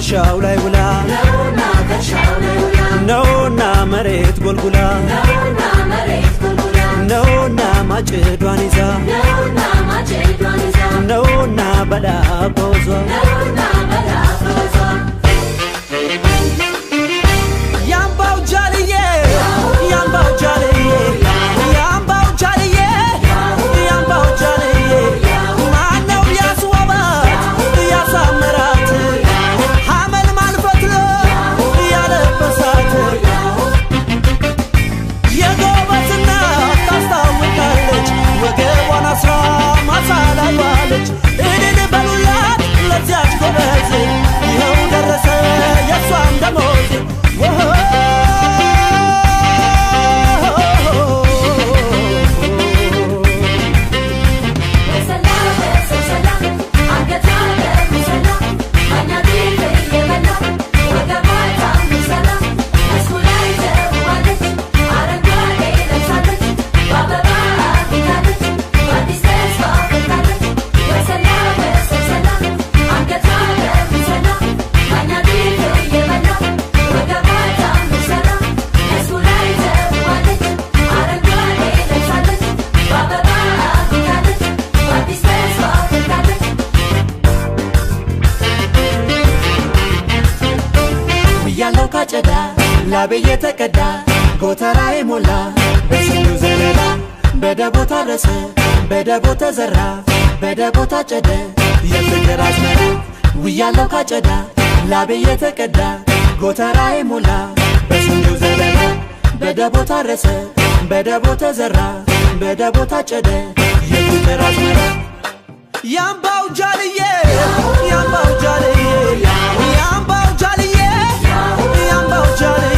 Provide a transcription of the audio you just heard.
ከርሻው ላይ ውላ ነውና መሬት ጎልጉላ ነውና ማጭዷን ይዛ ነውና በላ ቆዟ ያምባው ጃልዬ ያምባው ጃልዬ ያምባው ጃልዬ ያምባው ጃልዬ ማነው ያስዋባት ያሳምራት ሐመል ማልፈትሎ ያለበሳት የጎበዝና ታስታውቃለች ወገቧን አስራ ማሳ ላይ ዋለች እልል በሉላት ለዚያች ጎበዝ ይኸው ደረሰ የሷም ደሞዝ ያለው ካጨዳ ላቤ የተቀዳ ጎተራዬ ሞላ በስንዱ ዘለላ በደቦ ታረሰ በደቦ ተዘራ በደቦ ታጨደ የፍቅር አዝመራ ውያለው ካጨዳ ላቤ የተቀዳ ጎተራዬ ሞላ በስንዱ ዘለላ በደቦ ታረሰ በደቦ ተዘራ በደቦ ታጨደ የፍቅር አዝመራ ያምባው ጃልዬ ያምባው ጃልዬ ያምባው ጃልዬ ያምባው ጃልዬ